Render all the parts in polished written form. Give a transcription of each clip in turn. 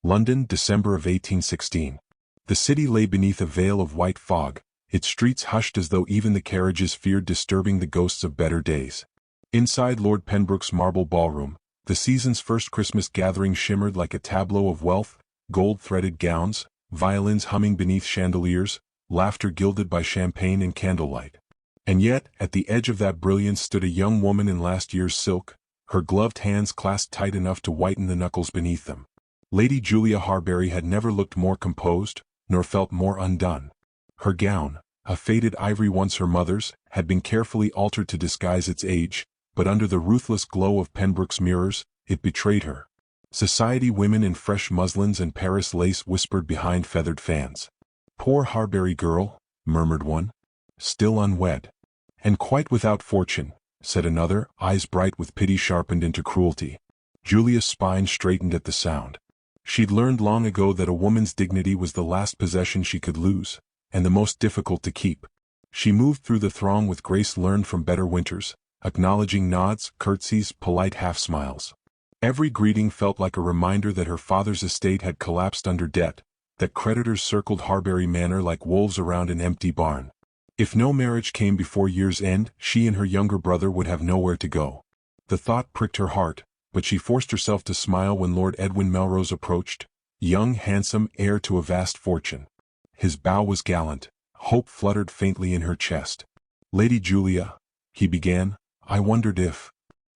London, December of 1816. The city lay beneath a veil of white fog, its streets hushed as though even the carriages feared disturbing the ghosts of better days. Inside Lord Pembroke's marble ballroom, the season's first Christmas gathering shimmered like a tableau of wealth, gold-threaded gowns, violins humming beneath chandeliers, laughter gilded by champagne and candlelight. And yet, at the edge of that brilliance stood a young woman in last year's silk, her gloved hands clasped tight enough to whiten the knuckles beneath them. Lady Julia Harbury had never looked more composed, nor felt more undone. Her gown, a faded ivory once her mother's, had been carefully altered to disguise its age, but under the ruthless glow of Pembroke's mirrors, it betrayed her. Society women in fresh muslins and Paris lace whispered behind feathered fans. "Poor Harbury girl," murmured one. "Still unwed." "And quite without fortune," said another, eyes bright with pity sharpened into cruelty. Julia's spine straightened at the sound. She'd learned long ago that a woman's dignity was the last possession she could lose, and the most difficult to keep. She moved through the throng with grace learned from better winters, acknowledging nods, curtsies, polite half-smiles. Every greeting felt like a reminder that her father's estate had collapsed under debt, that creditors circled Harbury Manor like wolves around an empty barn. If no marriage came before year's end, she and her younger brother would have nowhere to go. The thought pricked her heart, but she forced herself to smile when Lord Edwin Melrose approached, young, handsome, heir to a vast fortune. His bow was gallant, hope fluttered faintly in her chest. "Lady Julia," he began, "I wondered if—"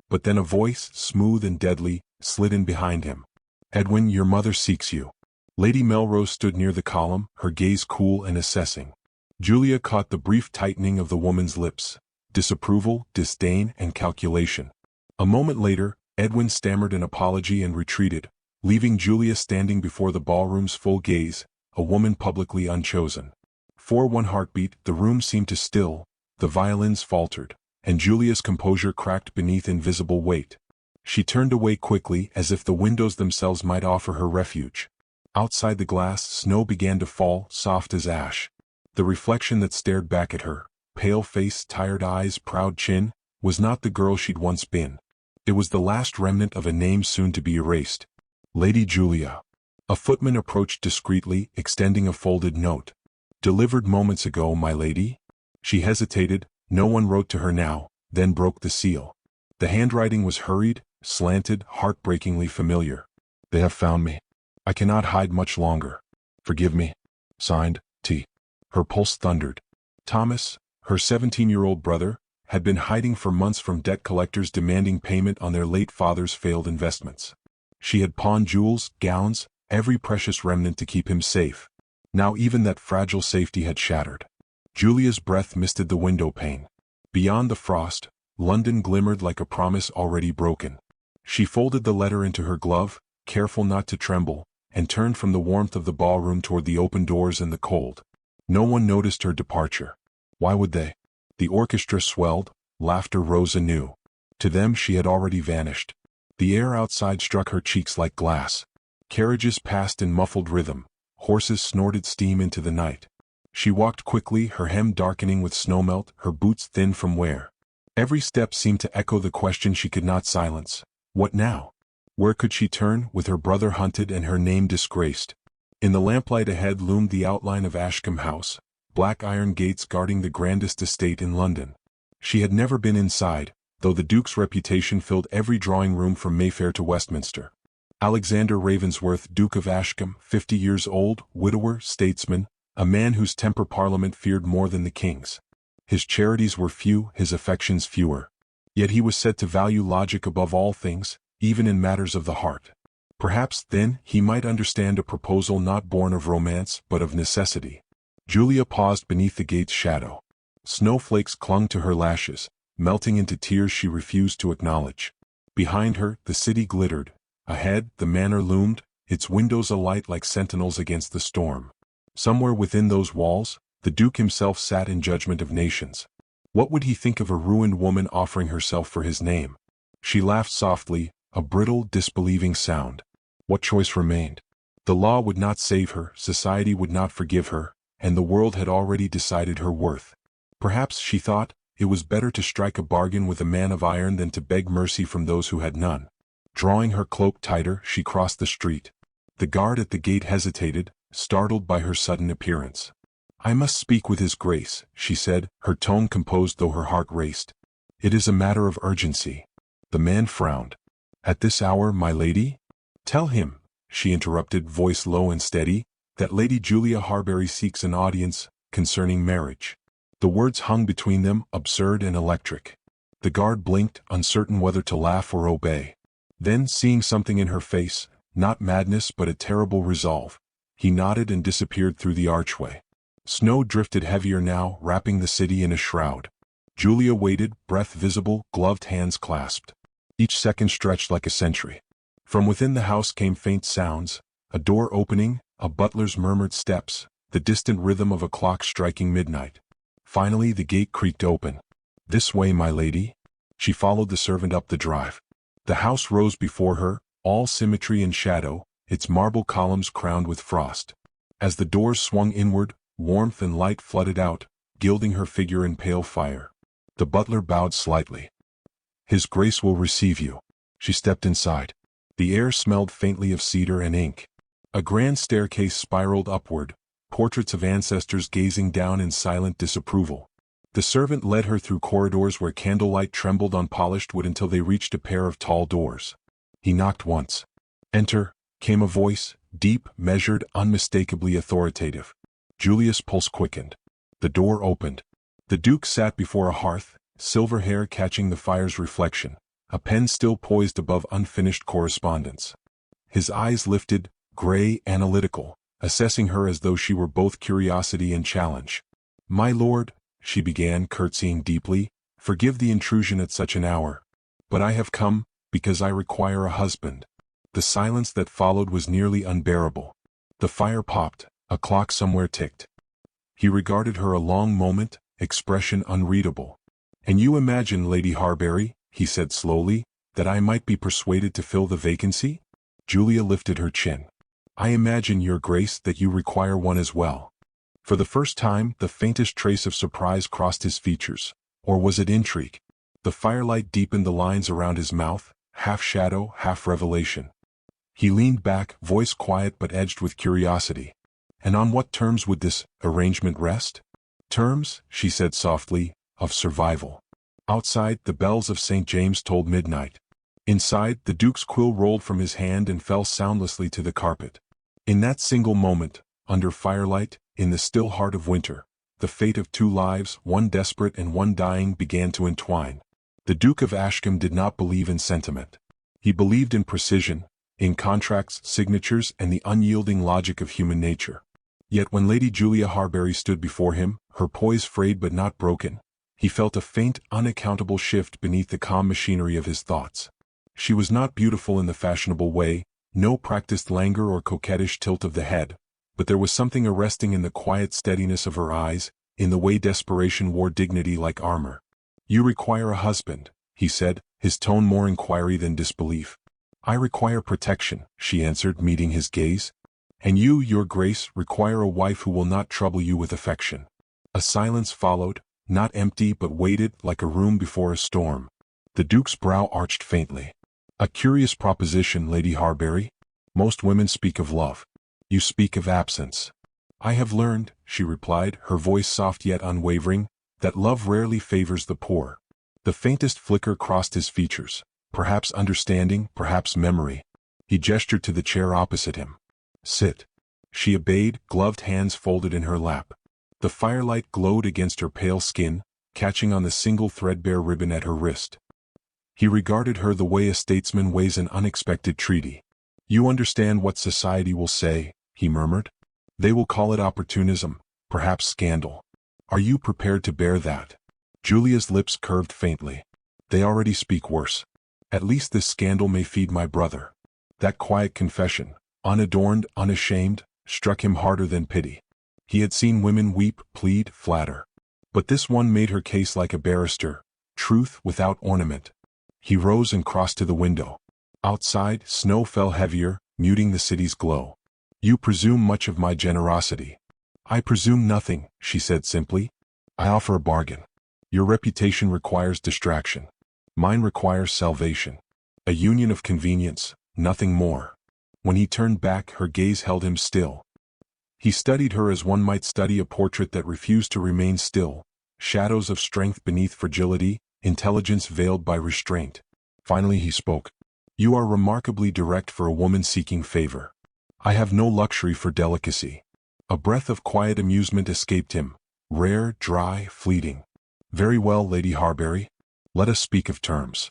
But then a voice, smooth and deadly, slid in behind him. "Edwin, your mother seeks you." Lady Melrose stood near the column, her gaze cool and assessing. Julia caught the brief tightening of the woman's lips, disapproval, disdain, and calculation. A moment later, Edwin stammered an apology and retreated, leaving Julia standing before the ballroom's full gaze, a woman publicly unchosen. For one heartbeat, the room seemed to still, the violins faltered, and Julia's composure cracked beneath invisible weight. She turned away quickly as if the windows themselves might offer her refuge. Outside the glass, snow began to fall, soft as ash. The reflection that stared back at her, pale face, tired eyes, proud chin, was not the girl she'd once been. It was the last remnant of a name soon to be erased. Lady Julia. A footman approached discreetly, extending a folded note. "Delivered moments ago, my lady." She hesitated, no one wrote to her now, then broke the seal. The handwriting was hurried, slanted, heartbreakingly familiar. "They have found me. I cannot hide much longer. Forgive me. Signed, T." Her pulse thundered. Thomas, her 17-year-old brother, had been hiding for months from debt collectors demanding payment on their late father's failed investments. She had pawned jewels, gowns, every precious remnant to keep him safe. Now even that fragile safety had shattered. Julia's breath misted the window pane. Beyond the frost, London glimmered like a promise already broken. She folded the letter into her glove, careful not to tremble, and turned from the warmth of the ballroom toward the open doors and the cold. No one noticed her departure. Why would they? The orchestra swelled, laughter rose anew. To them she had already vanished. The air outside struck her cheeks like glass. Carriages passed in muffled rhythm. Horses snorted steam into the night. She walked quickly, her hem darkening with snowmelt, her boots thin from wear. Every step seemed to echo the question she could not silence. What now? Where could she turn, with her brother hunted and her name disgraced? In the lamplight ahead loomed the outline of Ashkam House, black iron gates guarding the grandest estate in London. She had never been inside, though the Duke's reputation filled every drawing room from Mayfair to Westminster. Alexander Ravensworth, Duke of Ashcombe, 50 years old, widower, statesman, a man whose temper Parliament feared more than the king's. His charities were few, his affections fewer. Yet he was said to value logic above all things, even in matters of the heart. Perhaps, then, he might understand a proposal not born of romance but of necessity. Julia paused beneath the gate's shadow. Snowflakes clung to her lashes, melting into tears she refused to acknowledge. Behind her, the city glittered. Ahead, the manor loomed, its windows alight like sentinels against the storm. Somewhere within those walls, the Duke himself sat in judgment of nations. What would he think of a ruined woman offering herself for his name? She laughed softly, a brittle, disbelieving sound. What choice remained? The law would not save her, society would not forgive her, and the world had already decided her worth. Perhaps, she thought, it was better to strike a bargain with a man of iron than to beg mercy from those who had none. Drawing her cloak tighter, she crossed the street. The guard at the gate hesitated, startled by her sudden appearance. "I must speak with His Grace," she said, her tone composed though her heart raced. "It is a matter of urgency." The man frowned. "At this hour, my lady?" "Tell him," she interrupted, voice low and steady, "that Lady Julia Harbury seeks an audience concerning marriage." The words hung between them, absurd and electric. The guard blinked, uncertain whether to laugh or obey. Then, seeing something in her face, not madness but a terrible resolve, he nodded and disappeared through the archway. Snow drifted heavier now, wrapping the city in a shroud. Julia waited, breath visible, gloved hands clasped. Each second stretched like a century. From within the house came faint sounds, a door opening, a butler's murmured steps, the distant rhythm of a clock striking midnight. Finally the gate creaked open. "This way, my lady." She followed the servant up the drive. The house rose before her, all symmetry and shadow, its marble columns crowned with frost. As the doors swung inward, warmth and light flooded out, gilding her figure in pale fire. The butler bowed slightly. "His Grace will receive you." She stepped inside. The air smelled faintly of cedar and ink. A grand staircase spiraled upward, portraits of ancestors gazing down in silent disapproval. The servant led her through corridors where candlelight trembled on polished wood until they reached a pair of tall doors. He knocked once. "Enter," came a voice, deep, measured, unmistakably authoritative. Julia's pulse quickened. The door opened. The Duke sat before a hearth, silver hair catching the fire's reflection, a pen still poised above unfinished correspondence. His eyes lifted, gray, analytical, assessing her as though she were both curiosity and challenge. "My lord," she began, curtsying deeply, "forgive the intrusion at such an hour. But I have come, because I require a husband." The silence that followed was nearly unbearable. The fire popped, a clock somewhere ticked. He regarded her a long moment, expression unreadable. "And you imagine, Lady Harbury," he said slowly, "that I might be persuaded to fill the vacancy?" Julia lifted her chin. "I imagine, Your Grace, that you require one as well." For the first time, the faintest trace of surprise crossed his features. Or was it intrigue? The firelight deepened the lines around his mouth, half shadow, half revelation. He leaned back, voice quiet but edged with curiosity. "And on what terms would this arrangement rest?" "Terms," she said softly, "of survival." Outside, the bells of St. James tolled midnight. Inside, the Duke's quill rolled from his hand and fell soundlessly to the carpet. In that single moment, under firelight, in the still heart of winter, the fate of two lives, one desperate and one dying, began to entwine. The Duke of Ashcombe did not believe in sentiment. He believed in precision, in contracts, signatures, and the unyielding logic of human nature. Yet when Lady Julia Harbury stood before him, her poise frayed but not broken, he felt a faint, unaccountable shift beneath the calm machinery of his thoughts. She was not beautiful in the fashionable way, no practiced languor or coquettish tilt of the head, but there was something arresting in the quiet steadiness of her eyes, in the way desperation wore dignity like armor. "You require a husband," he said, his tone more inquiry than disbelief. "I require protection," she answered, meeting his gaze. "And you, Your Grace, require a wife who will not trouble you with affection." A silence followed, not empty but weighted, like a room before a storm. The Duke's brow arched faintly. "A curious proposition, Lady Harbury. Most women speak of love. You speak of absence." "I have learned," she replied, her voice soft yet unwavering, "that love rarely favors the poor." The faintest flicker crossed his features, perhaps understanding, perhaps memory. He gestured to the chair opposite him. "Sit." She obeyed, gloved hands folded in her lap. The firelight glowed against her pale skin, catching on the single threadbare ribbon at her wrist. He regarded her the way a statesman weighs an unexpected treaty. "You understand what society will say," he murmured. "They will call it opportunism, perhaps scandal. Are you prepared to bear that?" Julia's lips curved faintly. "They already speak worse. At least this scandal may feed my brother." That quiet confession, unadorned, unashamed, struck him harder than pity. He had seen women weep, plead, flatter. But this one made her case like a barrister, truth without ornament. He rose and crossed to the window. Outside, snow fell heavier, muting the city's glow. "You presume much of my generosity." "I presume nothing," she said simply. "I offer a bargain. Your reputation requires distraction. Mine requires salvation. A union of convenience, nothing more." When he turned back, her gaze held him still. He studied her as one might study a portrait that refused to remain still, shadows of strength beneath fragility, intelligence veiled by restraint. Finally he spoke. "You are remarkably direct for a woman seeking favor. I have no luxury for delicacy." A breath of quiet amusement escaped him, rare, dry, fleeting. "Very well, Lady Harbury. Let us speak of terms."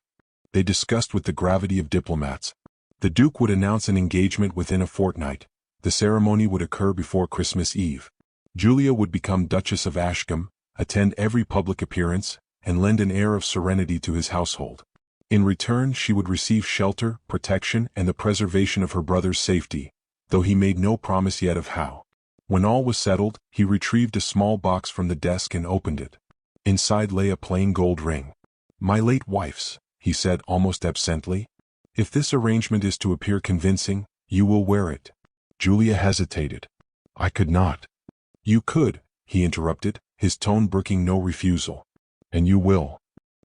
They discussed with the gravity of diplomats. The Duke would announce an engagement within a fortnight. The ceremony would occur before Christmas Eve. Julia would become Duchess of Ashcombe, attend every public appearance, and lend an air of serenity to his household. In return, she would receive shelter, protection, and the preservation of her brother's safety, though he made no promise yet of how. When all was settled, he retrieved a small box from the desk and opened it. Inside lay a plain gold ring. "My late wife's," he said almost absently. "If this arrangement is to appear convincing, you will wear it." Julia hesitated. "I could not." "You could," he interrupted, his tone brooking no refusal. "And you will."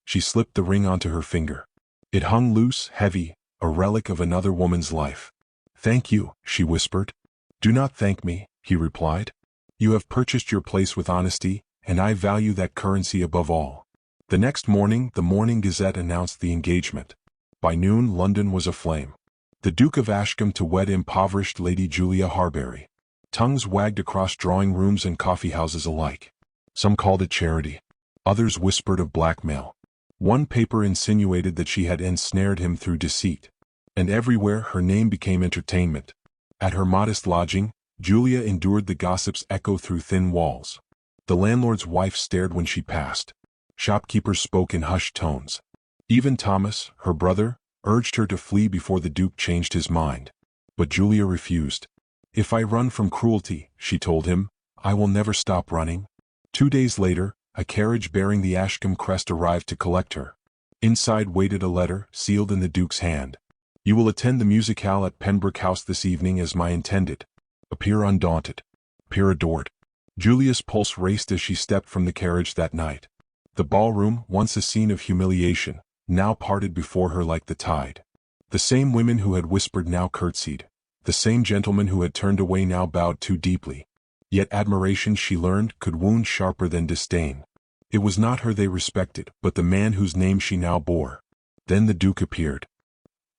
She slipped the ring onto her finger. It hung loose, heavy, a relic of another woman's life. "Thank you," she whispered. "Do not thank me," he replied. "You have purchased your place with honesty, and I value that currency above all." The next morning, the Morning Gazette announced the engagement. By noon, London was aflame. The Duke of Ashcombe to wed impoverished Lady Julia Harbury. Tongues wagged across drawing rooms and coffee-houses alike. Some called it charity. Others whispered of blackmail. One paper insinuated that she had ensnared him through deceit. And everywhere her name became entertainment. At her modest lodging, Julia endured the gossip's echo through thin walls. The landlord's wife stared when she passed. Shopkeepers spoke in hushed tones. Even Thomas, her brother, urged her to flee before the Duke changed his mind. But Julia refused. "If I run from cruelty," she told him, "I will never stop running." 2 days later, a carriage bearing the Ashkam crest arrived to collect her. Inside waited a letter, sealed in the Duke's hand. "You will attend the musicale at Pembroke House this evening as my intended. Appear undaunted. Appear adored." Julia's pulse raced as she stepped from the carriage that night. The ballroom, once a scene of humiliation, now parted before her like the tide. The same women who had whispered now curtsied. The same gentlemen who had turned away now bowed too deeply. Yet admiration, she learned, could wound sharper than disdain. It was not her they respected, but the man whose name she now bore. Then the Duke appeared.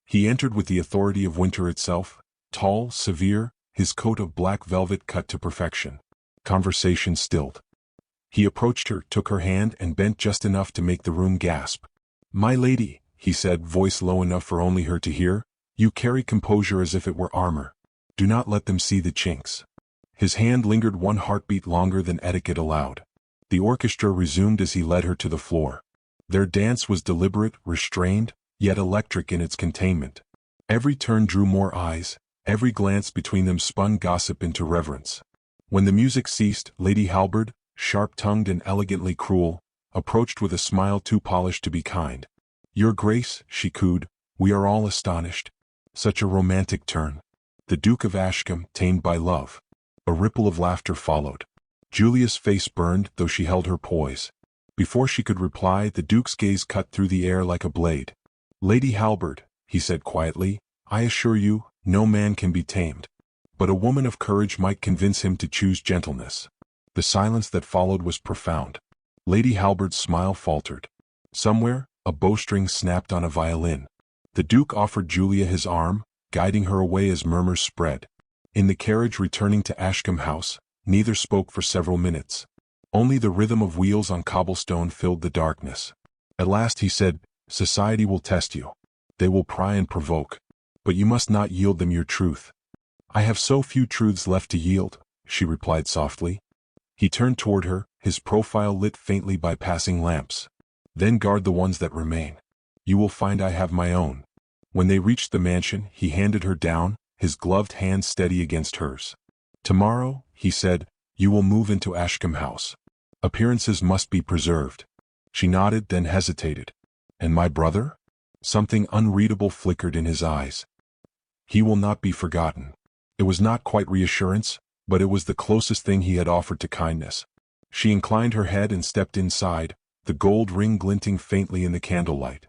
He entered with the authority of winter itself, tall, severe, his coat of black velvet cut to perfection. Conversation stilled. He approached her, took her hand, and bent just enough to make the room gasp. "My lady," he said, voice low enough for only her to hear, "you carry composure as if it were armor. Do not let them see the chinks." His hand lingered one heartbeat longer than etiquette allowed. The orchestra resumed as he led her to the floor. Their dance was deliberate, restrained, yet electric in its containment. Every turn drew more eyes, every glance between them spun gossip into reverence. When the music ceased, Lady Halberd, sharp-tongued and elegantly cruel, approached with a smile too polished to be kind. "Your Grace," she cooed, "we are all astonished. Such a romantic turn. The Duke of Ashcombe, tamed by love." A ripple of laughter followed. Julia's face burned, though she held her poise. Before she could reply, the Duke's gaze cut through the air like a blade. "Lady Halberd," he said quietly, "I assure you, no man can be tamed. But a woman of courage might convince him to choose gentleness." The silence that followed was profound. Lady Halberd's smile faltered. Somewhere, a bowstring snapped on a violin. The Duke offered Julia his arm, guiding her away as murmurs spread. In the carriage returning to Ashkam House, neither spoke for several minutes. Only the rhythm of wheels on cobblestone filled the darkness. At last he said, "Society will test you. They will pry and provoke. But you must not yield them your truth." "I have so few truths left to yield," she replied softly. He turned toward her, his profile lit faintly by passing lamps. "Then guard the ones that remain. You will find I have my own." When they reached the mansion, he handed her down, his gloved hand steady against hers. "Tomorrow," he said, "you will move into Ashkam House. Appearances must be preserved." She nodded, then hesitated. "And my brother?" Something unreadable flickered in his eyes. "He will not be forgotten." It was not quite reassurance, but it was the closest thing he had offered to kindness. She inclined her head and stepped inside, the gold ring glinting faintly in the candlelight.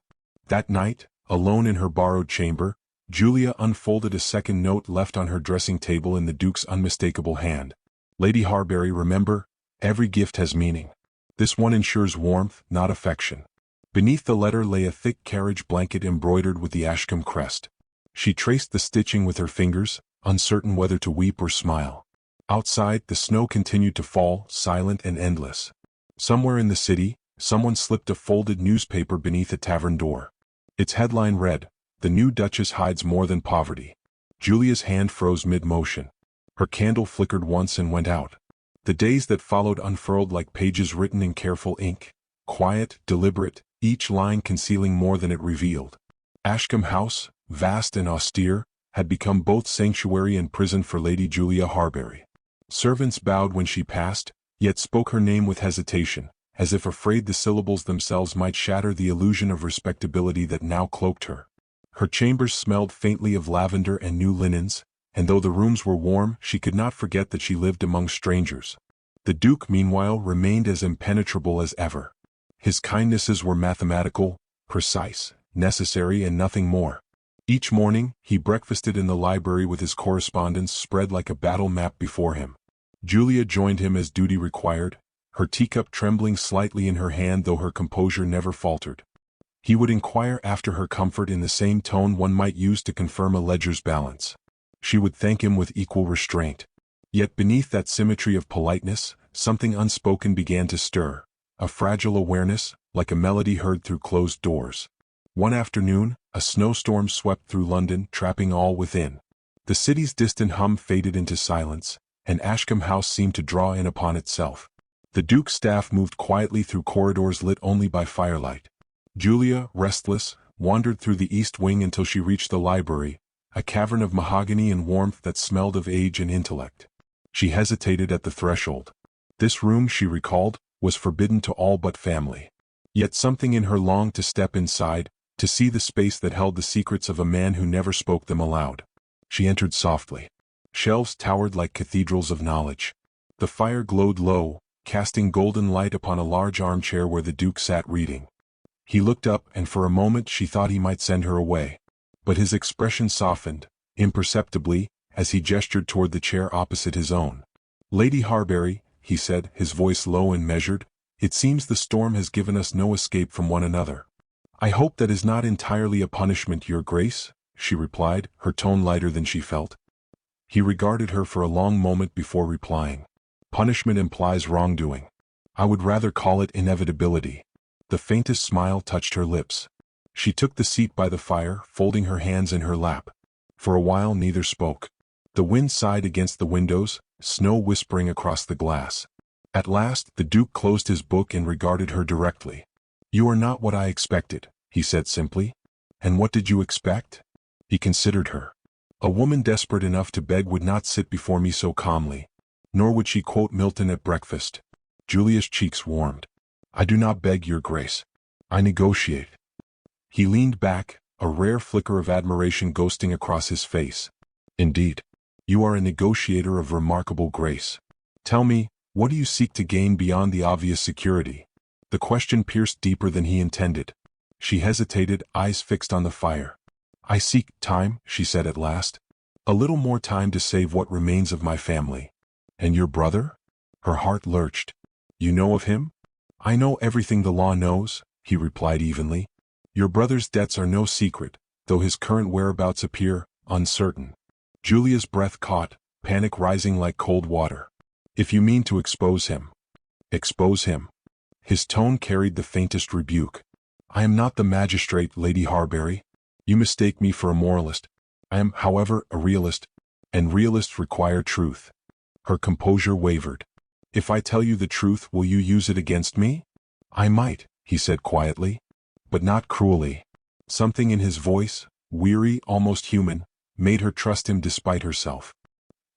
That night, alone in her borrowed chamber, Julia unfolded a second note left on her dressing table in the Duke's unmistakable hand. Lady Harbury, remember, every gift has meaning. This one ensures warmth, not affection. Beneath the letter lay a thick carriage blanket embroidered with the Ashkam crest. She traced the stitching with her fingers, uncertain whether to weep or smile. Outside, the snow continued to fall, silent and endless. Somewhere in the city, someone slipped a folded newspaper beneath a tavern door. Its headline read, "The new Duchess hides more than poverty." Julia's hand froze mid-motion. Her candle flickered once and went out. The days that followed unfurled like pages written in careful ink, quiet, deliberate, each line concealing more than it revealed. Ashkam House, vast and austere, had become both sanctuary and prison for Lady Julia Harbury. Servants bowed when she passed, yet spoke her name with hesitation, as if afraid the syllables themselves might shatter the illusion of respectability that now cloaked her. Her chambers smelled faintly of lavender and new linens, and though the rooms were warm, she could not forget that she lived among strangers. The Duke, meanwhile, remained as impenetrable as ever. His kindnesses were mathematical, precise, necessary, and nothing more. Each morning, he breakfasted in the library with his correspondence spread like a battle map before him. Julia joined him as duty required, her teacup trembling slightly in her hand though her composure never faltered. He would inquire after her comfort in the same tone one might use to confirm a ledger's balance. She would thank him with equal restraint. Yet beneath that symmetry of politeness, something unspoken began to stir, a fragile awareness, like a melody heard through closed doors. One afternoon, a snowstorm swept through London, trapping all within. The city's distant hum faded into silence, and Ashkam House seemed to draw in upon itself. The Duke's staff moved quietly through corridors lit only by firelight. Julia, restless, wandered through the east wing until she reached the library, a cavern of mahogany and warmth that smelled of age and intellect. She hesitated at the threshold. This room, she recalled, was forbidden to all but family. Yet something in her longed to step inside, to see the space that held the secrets of a man who never spoke them aloud. She entered softly. Shelves towered like cathedrals of knowledge. The fire glowed low, casting golden light upon a large armchair where the Duke sat reading. He looked up, and for a moment she thought he might send her away. But his expression softened, imperceptibly, as he gestured toward the chair opposite his own. "Lady Harbury," he said, his voice low and measured, "it seems the storm has given us no escape from one another." "I hope that is not entirely a punishment, Your Grace," she replied, her tone lighter than she felt. He regarded her for a long moment before replying. "Punishment implies wrongdoing. I would rather call it inevitability." The faintest smile touched her lips. She took the seat by the fire, folding her hands in her lap. For a while neither spoke. The wind sighed against the windows, snow whispering across the glass. At last, the Duke closed his book and regarded her directly. "You are not what I expected," he said simply. "And what did you expect?" He considered her. "A woman desperate enough to beg would not sit before me so calmly. Nor would she quote Milton at breakfast." Julia's cheeks warmed. "I do not beg, Your Grace. I negotiate." He leaned back, a rare flicker of admiration ghosting across his face. "Indeed. You are a negotiator of remarkable grace. Tell me, what do you seek to gain beyond the obvious security?" The question pierced deeper than he intended. She hesitated, eyes fixed on the fire. "I seek time," she said at last. "A little more time to save what remains of my family." "And your brother?" Her heart lurched. "You know of him?" "I know everything the law knows," he replied evenly. "Your brother's debts are no secret, though his current whereabouts appear uncertain." Julia's breath caught, panic rising like cold water. "If you mean to expose him." "Expose him?" His tone carried the faintest rebuke. "I am not the magistrate, Lady Harbury. You mistake me for a moralist. I am, however, a realist, and realists require truth." Her composure wavered. "If I tell you the truth, will you use it against me?" "I might," he said quietly. "But not cruelly." Something in his voice, weary, almost human, made her trust him despite herself.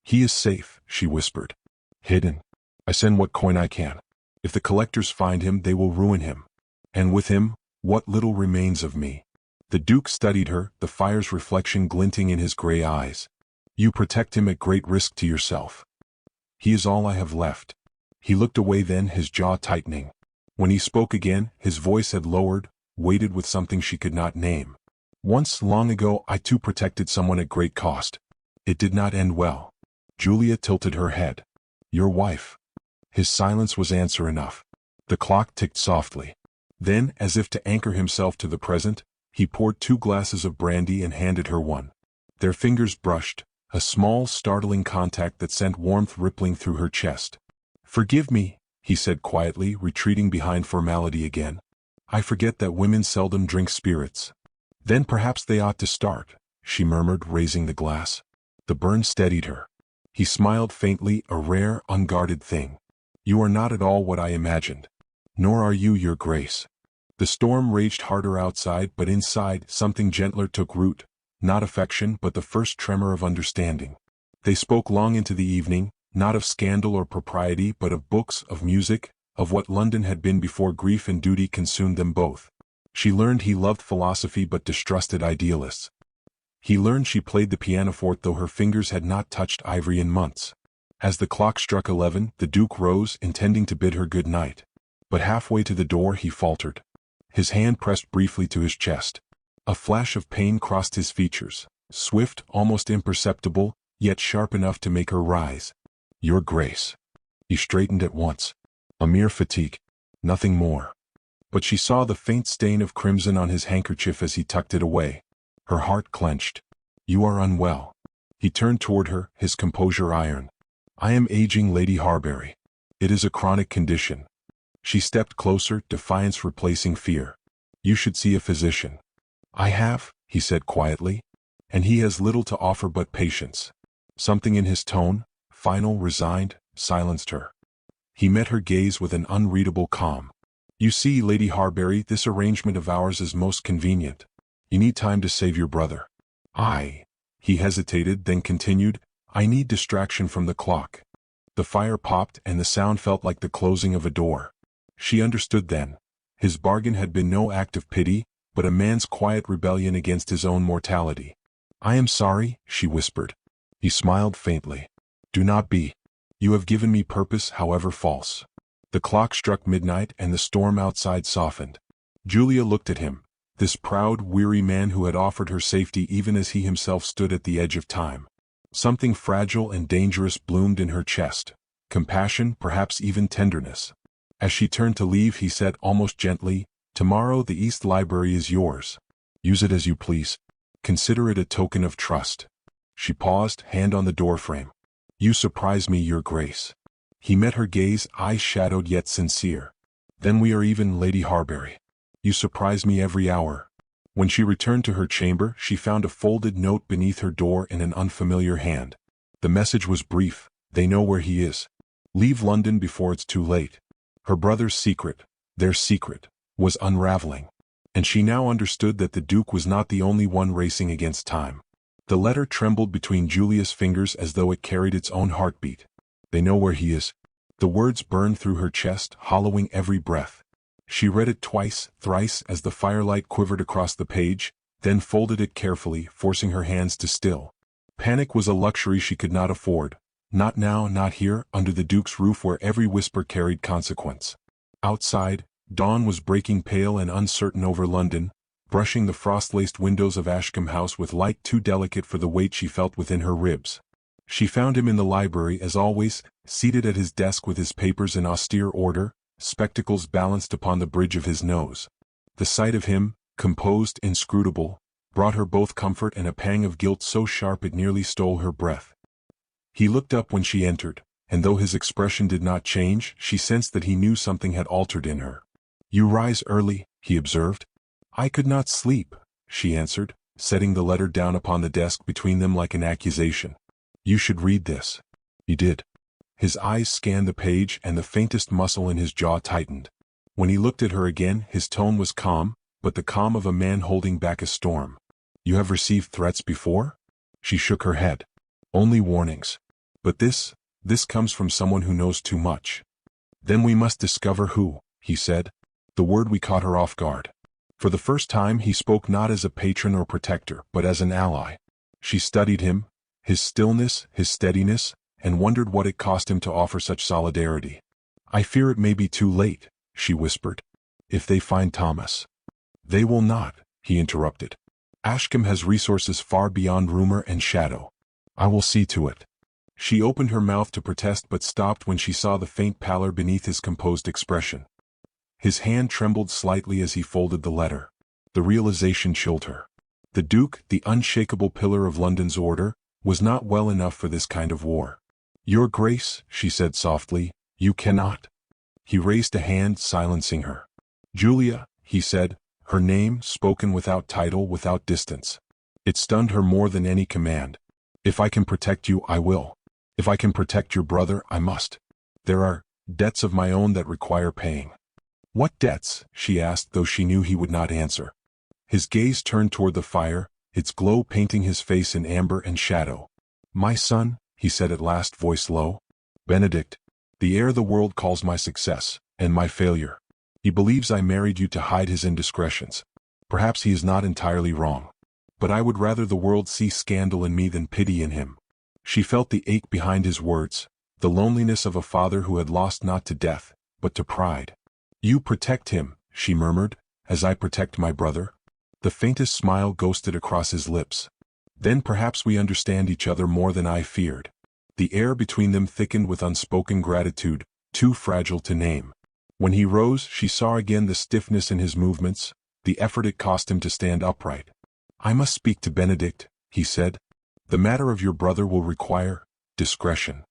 "He is safe," she whispered. "Hidden. I send what coin I can. If the collectors find him, they will ruin him. And with him, what little remains of me." The Duke studied her, the fire's reflection glinting in his gray eyes. "You protect him at great risk to yourself." "He is all I have left." He looked away then, his jaw tightening. When he spoke again, his voice had lowered, weighted with something she could not name. Once, long ago, I too protected someone at great cost. It did not end well. Julia tilted her head. Your wife. His silence was answer enough. The clock ticked softly. Then, as if to anchor himself to the present, he poured 2 glasses of brandy and handed her one. Their fingers brushed, a small, startling contact that sent warmth rippling through her chest. Forgive me, he said quietly, retreating behind formality again. I forget that women seldom drink spirits. Then perhaps they ought to start, she murmured, raising the glass. The burn steadied her. He smiled faintly, a rare, unguarded thing. You are not at all what I imagined. Nor are you, Your Grace. The storm raged harder outside, but inside, something gentler took root, not affection but the first tremor of understanding. They spoke long into the evening, not of scandal or propriety but of books, of music, of what London had been before grief and duty consumed them both. She learned he loved philosophy but distrusted idealists. He learned she played the pianoforte though her fingers had not touched ivory in months. As the clock struck 11, the Duke rose, intending to bid her good night. But halfway to the door he faltered. His hand pressed briefly to his chest. A flash of pain crossed his features, swift, almost imperceptible, yet sharp enough to make her rise. Your Grace. He straightened at once. A mere fatigue. Nothing more. But she saw the faint stain of crimson on his handkerchief as he tucked it away. Her heart clenched. You are unwell. He turned toward her, his composure iron. I am aging, Lady Harbury. It is a chronic condition. She stepped closer, defiance replacing fear. You should see a physician. I have, he said quietly. And he has little to offer but patience. Something in his tone, final, resigned, silenced her. He met her gaze with an unreadable calm. You see, Lady Harbury, this arrangement of ours is most convenient. You need time to save your brother. He hesitated, then continued, I need distraction from the clock. The fire popped and the sound felt like the closing of a door. She understood then. His bargain had been no act of pity, but a man's quiet rebellion against his own mortality. I am sorry, she whispered. He smiled faintly. Do not be. You have given me purpose, however false. The clock struck midnight and the storm outside softened. Julia looked at him, this proud, weary man who had offered her safety even as he himself stood at the edge of time. Something fragile and dangerous bloomed in her chest. Compassion, perhaps even tenderness. As she turned to leave, he said almost gently, Tomorrow the East Library is yours. Use it as you please. Consider it a token of trust. She paused, hand on the doorframe. You surprise me, Your Grace. He met her gaze, eyes shadowed yet sincere. Then we are even, Lady Harbury. You surprise me every hour. When she returned to her chamber, she found a folded note beneath her door in an unfamiliar hand. The message was brief. They know where he is. Leave London before it's too late. Her brother's secret, their secret, was unraveling. And she now understood that the Duke was not the only one racing against time. The letter trembled between Julia's fingers as though it carried its own heartbeat. They know where he is. The words burned through her chest, hollowing every breath. She read it twice, thrice as the firelight quivered across the page, then folded it carefully, forcing her hands to still. Panic was a luxury she could not afford. Not now, not here, under the Duke's roof where every whisper carried consequence. Outside, dawn was breaking pale and uncertain over London, brushing the frost-laced windows of Ashkam House with light too delicate for the weight she felt within her ribs. She found him in the library as always, seated at his desk with his papers in austere order, spectacles balanced upon the bridge of his nose. The sight of him, composed, inscrutable, brought her both comfort and a pang of guilt so sharp it nearly stole her breath. He looked up when she entered, and though his expression did not change, she sensed that he knew something had altered in her. You rise early, he observed. I could not sleep, she answered, setting the letter down upon the desk between them like an accusation. You should read this. He did. His eyes scanned the page and the faintest muscle in his jaw tightened. When he looked at her again, his tone was calm, but the calm of a man holding back a storm. You have received threats before? She shook her head. Only warnings. But this comes from someone who knows too much. Then we must discover who, he said. The word we caught her off guard. For the first time he spoke not as a patron or protector, but as an ally. She studied him, his stillness, his steadiness, and wondered what it cost him to offer such solidarity. I fear it may be too late, she whispered. If they find Thomas. They will not, he interrupted. Ashkam has resources far beyond rumor and shadow. I will see to it. She opened her mouth to protest but stopped when she saw the faint pallor beneath his composed expression. His hand trembled slightly as he folded the letter. The realization chilled her. The Duke, the unshakable pillar of London's order, was not well enough for this kind of war. Your Grace, she said softly, you cannot. He raised a hand, silencing her. Julia, he said, her name, spoken without title, without distance. It stunned her more than any command. If I can protect you, I will. If I can protect your brother, I must. There are debts of my own that require paying. What debts? She asked, though she knew he would not answer. His gaze turned toward the fire, its glow painting his face in amber and shadow. My son, he said at last, voice low. Benedict, the heir the world calls my success, and my failure. He believes I married you to hide his indiscretions. Perhaps he is not entirely wrong. But I would rather the world see scandal in me than pity in him. She felt the ache behind his words, the loneliness of a father who had lost not to death, but to pride. You protect him, she murmured, as I protect my brother. The faintest smile ghosted across his lips. Then perhaps we understand each other more than I feared. The air between them thickened with unspoken gratitude, too fragile to name. When he rose, she saw again the stiffness in his movements, the effort it cost him to stand upright. I must speak to Benedict, he said. The matter of your brother will require discretion.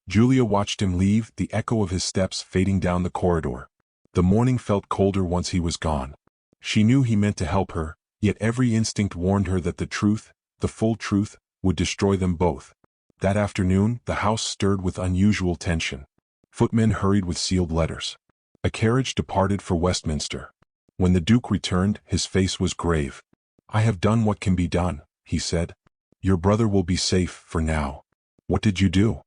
Julia watched him leave, the echo of his steps fading down the corridor. The morning felt colder once he was gone. She knew he meant to help her, yet every instinct warned her that the truth, the full truth, would destroy them both. That afternoon, the house stirred with unusual tension. Footmen hurried with sealed letters. A carriage departed for Westminster. When the Duke returned, his face was grave. I have done what can be done, he said. Your brother will be safe for now. What did you do?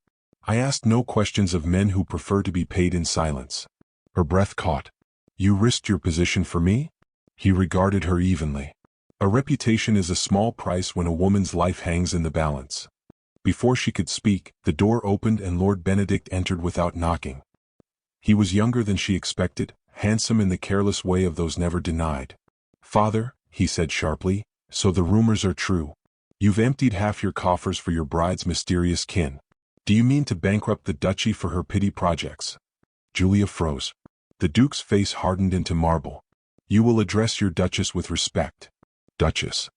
I asked no questions of men who prefer to be paid in silence. Her breath caught. You risked your position for me? He regarded her evenly. A reputation is a small price when a woman's life hangs in the balance. Before she could speak, the door opened and Lord Benedict entered without knocking. He was younger than she expected, handsome in the careless way of those never denied. Father, he said sharply, so the rumors are true. You've emptied half your coffers for your bride's mysterious kin. Do you mean to bankrupt the duchy for her petty projects? Julia froze. The Duke's face hardened into marble. You will address your Duchess with respect. Duchess.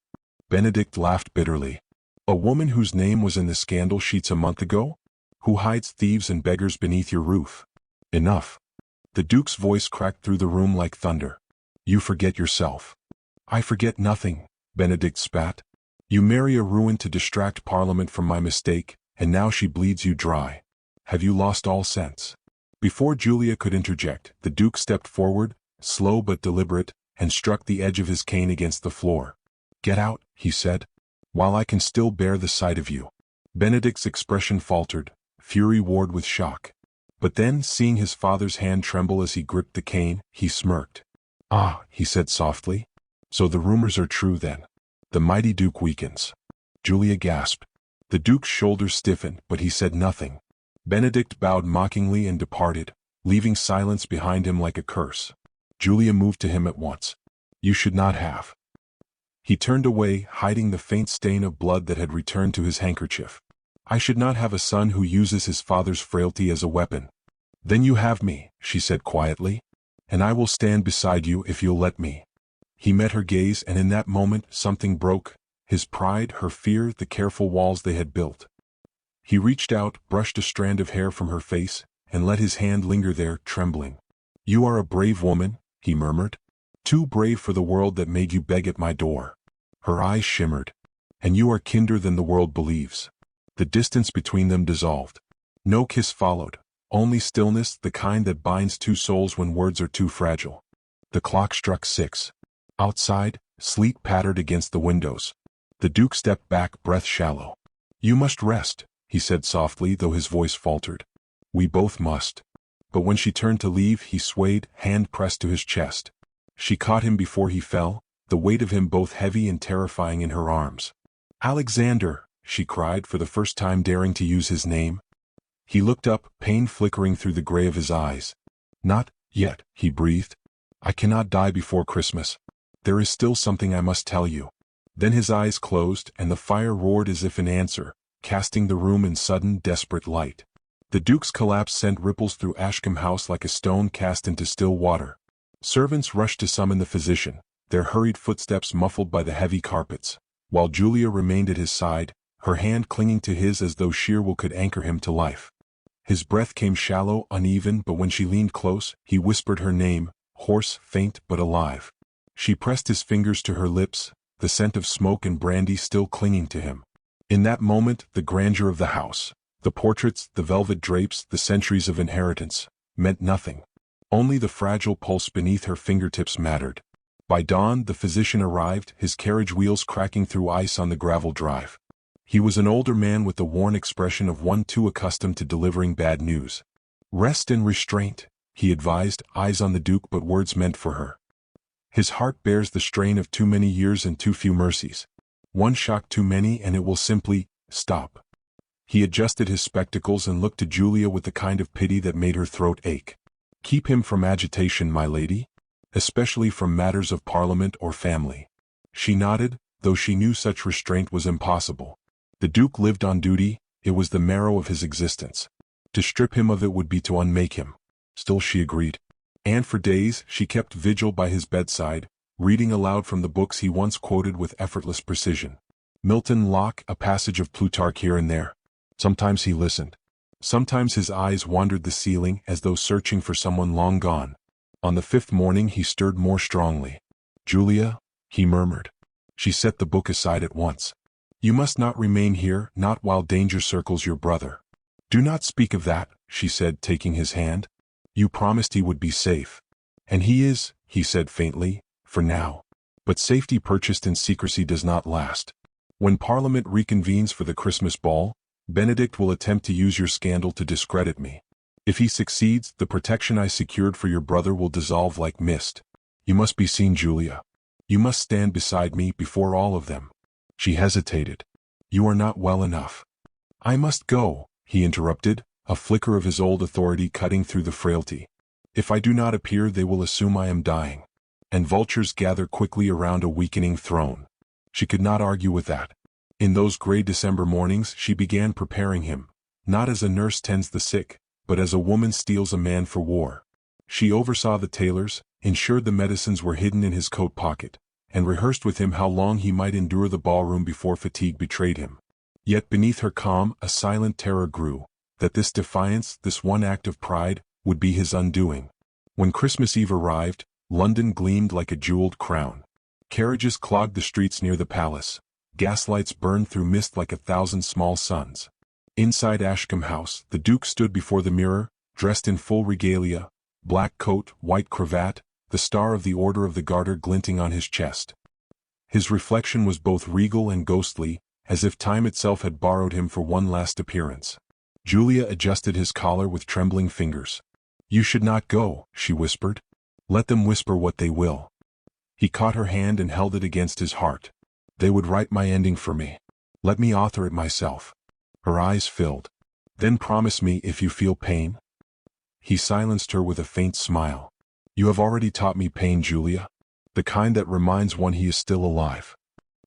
Benedict laughed bitterly. A woman whose name was in the scandal sheets a month ago? Who hides thieves and beggars beneath your roof? Enough. The Duke's voice cracked through the room like thunder. You forget yourself. I forget nothing, Benedict spat. You marry a ruin to distract Parliament from my mistake, and now she bleeds you dry. Have you lost all sense? Before Julia could interject, the Duke stepped forward, slow but deliberate, and struck the edge of his cane against the floor. Get out, he said, while I can still bear the sight of you. Benedict's expression faltered, fury warred with shock. But then, seeing his father's hand tremble as he gripped the cane, he smirked. Ah, he said softly. So the rumors are true then. The mighty Duke weakens. Julia gasped. The Duke's shoulders stiffened, but he said nothing. Benedict bowed mockingly and departed, leaving silence behind him like a curse. Julia moved to him at once. You should not have. He turned away, hiding the faint stain of blood that had returned to his handkerchief. I should not have a son who uses his father's frailty as a weapon. Then you have me, she said quietly. And I will stand beside you if you'll let me. He met her gaze, and in that moment something broke, his pride, her fear, the careful walls they had built. He reached out, brushed a strand of hair from her face, and let his hand linger there, trembling. You are a brave woman, he murmured. Too brave for the world that made you beg at my door. Her eyes shimmered. And you are kinder than the world believes. The distance between them dissolved. No kiss followed, only stillness, the kind that binds two souls when words are too fragile. The clock struck 6. Outside, sleet pattered against the windows. The Duke stepped back, breath shallow. You must rest, he said softly, though his voice faltered. We both must. But when she turned to leave, he swayed, hand pressed to his chest. She caught him before he fell, the weight of him both heavy and terrifying in her arms. Alexander, she cried, for the first time daring to use his name. He looked up, pain flickering through the gray of his eyes. Not yet, he breathed. I cannot die before Christmas. There is still something I must tell you. Then his eyes closed, and the fire roared as if in answer, casting the room in sudden, desperate light. The Duke's collapse sent ripples through Ashkam House like a stone cast into still water. Servants rushed to summon the physician, their hurried footsteps muffled by the heavy carpets, while Julia remained at his side, her hand clinging to his as though sheer will could anchor him to life. His breath came shallow, uneven, but when she leaned close, he whispered her name, hoarse, faint, but alive. She pressed his fingers to her lips, the scent of smoke and brandy still clinging to him. In that moment, the grandeur of the house, the portraits, the velvet drapes, the centuries of inheritance, meant nothing. Only the fragile pulse beneath her fingertips mattered. By dawn, the physician arrived, his carriage wheels cracking through ice on the gravel drive. He was an older man with the worn expression of one too accustomed to delivering bad news. "Rest and restraint," he advised, eyes on the Duke but words meant for her. "His heart bears the strain of too many years and too few mercies. One shock too many and it will simply stop." He adjusted his spectacles and looked to Julia with the kind of pity that made her throat ache. "Keep him from agitation, my lady? Especially from matters of parliament or family." She nodded, though she knew such restraint was impossible. The Duke lived on duty, it was the marrow of his existence. To strip him of it would be to unmake him. Still she agreed. And for days she kept vigil by his bedside, reading aloud from the books he once quoted with effortless precision. Milton, Locke, a passage of Plutarch here and there. Sometimes he listened. Sometimes his eyes wandered the ceiling as though searching for someone long gone. On the fifth morning he stirred more strongly. "Julia," he murmured. She set the book aside at once. "You must not remain here, not while danger circles your brother." "Do not speak of that," she said, taking his hand. "You promised he would be safe." "And he is," he said faintly, "for now. But safety purchased in secrecy does not last. When Parliament reconvenes for the Christmas ball, Benedict will attempt to use your scandal to discredit me. If he succeeds, the protection I secured for your brother will dissolve like mist. You must be seen, Julia. You must stand beside me before all of them." She hesitated. "You are not well enough." "I must go," he interrupted, a flicker of his old authority cutting through the frailty. "If I do not appear they will assume I am dying. And vultures gather quickly around a weakening throne." She could not argue with that. In those gray December mornings she began preparing him, not as a nurse tends the sick, but as a woman steels a man for war. She oversaw the tailors, ensured the medicines were hidden in his coat pocket, and rehearsed with him how long he might endure the ballroom before fatigue betrayed him. Yet beneath her calm, a silent terror grew, that this defiance, this one act of pride, would be his undoing. When Christmas Eve arrived, London gleamed like a jeweled crown. Carriages clogged the streets near the palace. Gaslights burned through mist like 1,000 small suns. Inside Ashkam House, the Duke stood before the mirror, dressed in full regalia, black coat, white cravat, the star of the Order of the Garter glinting on his chest. His reflection was both regal and ghostly, as if time itself had borrowed him for one last appearance. Julia adjusted his collar with trembling fingers. "You should not go," she whispered. "Let them whisper what they will." He caught her hand and held it against his heart. "They would write my ending for me. Let me author it myself." Her eyes filled. "Then promise me if you feel pain." He silenced her with a faint smile. "You have already taught me pain, Julia. The kind that reminds one he is still alive."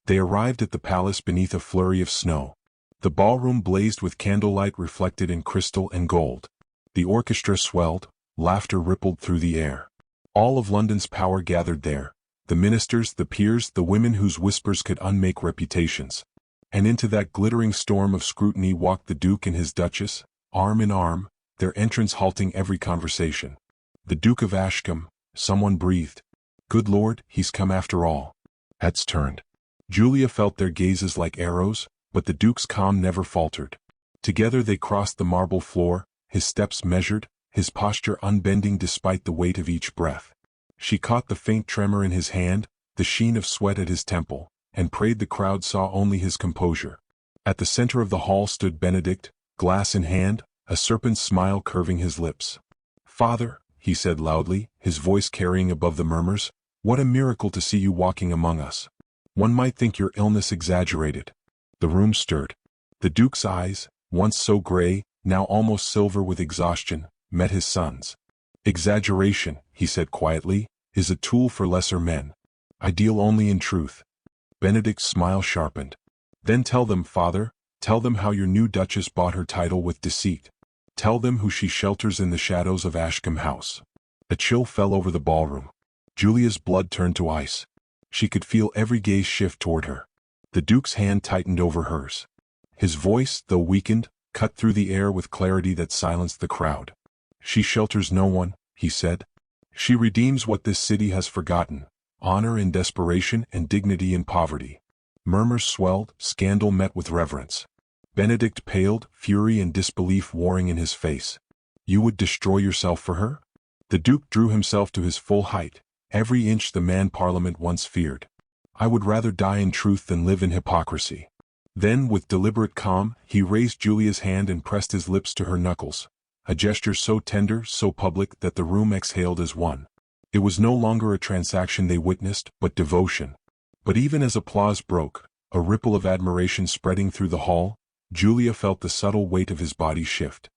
They arrived at the palace beneath a flurry of snow. The ballroom blazed with candlelight reflected in crystal and gold. The orchestra swelled, laughter rippled through the air. All of London's power gathered there. The ministers, the peers, the women whose whispers could unmake reputations. And into that glittering storm of scrutiny walked the Duke and his Duchess, arm in arm, their entrance halting every conversation. "The Duke of Ashcombe," someone breathed. "Good Lord, he's come after all." Heads turned. Julia felt their gazes like arrows, but the Duke's calm never faltered. Together they crossed the marble floor, his steps measured, his posture unbending despite the weight of each breath. She caught the faint tremor in his hand, the sheen of sweat at his temple, and prayed the crowd saw only his composure. At the center of the hall stood Benedict, glass in hand, a serpent's smile curving his lips. "Father," he said loudly, his voice carrying above the murmurs, "what a miracle to see you walking among us. One might think your illness exaggerated." The room stirred. The Duke's eyes, once so gray, now almost silver with exhaustion, met his son's. "Exaggeration," he said quietly, "is a tool for lesser men. I deal only in truth." Benedict's smile sharpened. Then tell them, father, tell them how your new Duchess bought her title with deceit. Tell them who she shelters in the shadows of Ashkam House. A chill fell over the ballroom. Julia's blood turned to ice. She could feel every gaze shift toward her. The Duke's hand tightened over hers. His voice, though weakened, cut through the air with clarity that silenced the crowd. She shelters no one, he said. She redeems what this city has forgotten, honor in desperation and dignity in poverty. Murmurs swelled, scandal met with reverence. Benedict paled, fury and disbelief warring in his face. You would destroy yourself for her? The Duke drew himself to his full height, every inch the man Parliament once feared. I would rather die in truth than live in hypocrisy. Then, with deliberate calm, he raised Julia's hand and pressed his lips to her knuckles, a gesture so tender, so public that the room exhaled as one. It was no longer a transaction they witnessed, but devotion. But even as applause broke, a ripple of admiration spreading through the hall, Julia felt the subtle weight of his body shift.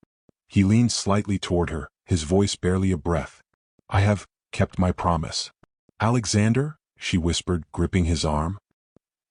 He leaned slightly toward her, his voice barely a breath. I have kept my promise. Alexander, she whispered, gripping his arm.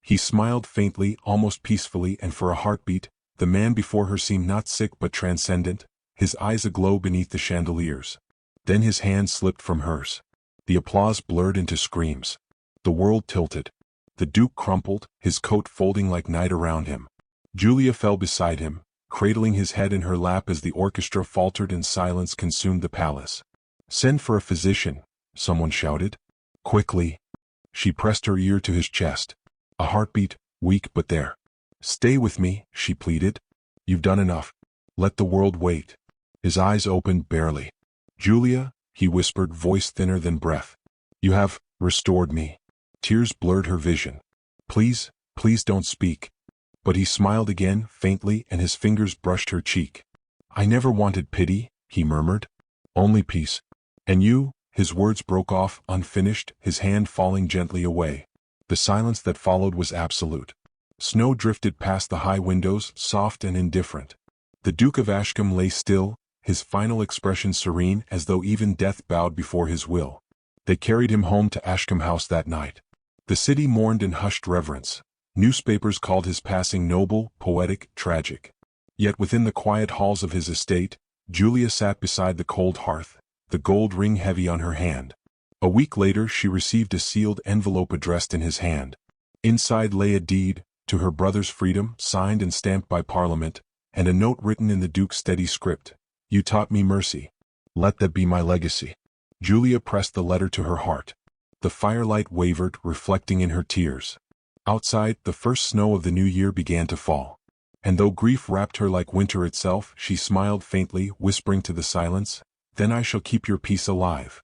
He smiled faintly, almost peacefully, and for a heartbeat, the man before her seemed not sick but transcendent, his eyes aglow beneath the chandeliers. Then his hand slipped from hers. The applause blurred into screams. The world tilted. The Duke crumpled, his coat folding like night around him. Julia fell beside him, cradling his head in her lap as the orchestra faltered and silence consumed the palace. Send for a physician, someone shouted. Quickly. She pressed her ear to his chest. A heartbeat, weak but there. Stay with me, she pleaded. You've done enough. Let the world wait. His eyes opened barely. Julia, he whispered, voice thinner than breath. You have restored me. Tears blurred her vision. Please, please don't speak. But he smiled again, faintly, and his fingers brushed her cheek. I never wanted pity, he murmured. Only peace. And you? His words broke off, unfinished, his hand falling gently away. The silence that followed was absolute. Snow drifted past the high windows, soft and indifferent. The Duke of Ashcombe lay still, his final expression serene as though even death bowed before his will. They carried him home to Ashkam House that night. The city mourned in hushed reverence. Newspapers called his passing noble, poetic, tragic. Yet within the quiet halls of his estate, Julia sat beside the cold hearth, the gold ring heavy on her hand. A week later she received a sealed envelope addressed in his hand. Inside lay a deed, to her brother's freedom, signed and stamped by Parliament, and a note written in the Duke's steady script. You taught me mercy. Let that be my legacy. Julia pressed the letter to her heart. The firelight wavered, reflecting in her tears. Outside, the first snow of the new year began to fall. And though grief wrapped her like winter itself, she smiled faintly, whispering to the silence, Then I shall keep your peace alive.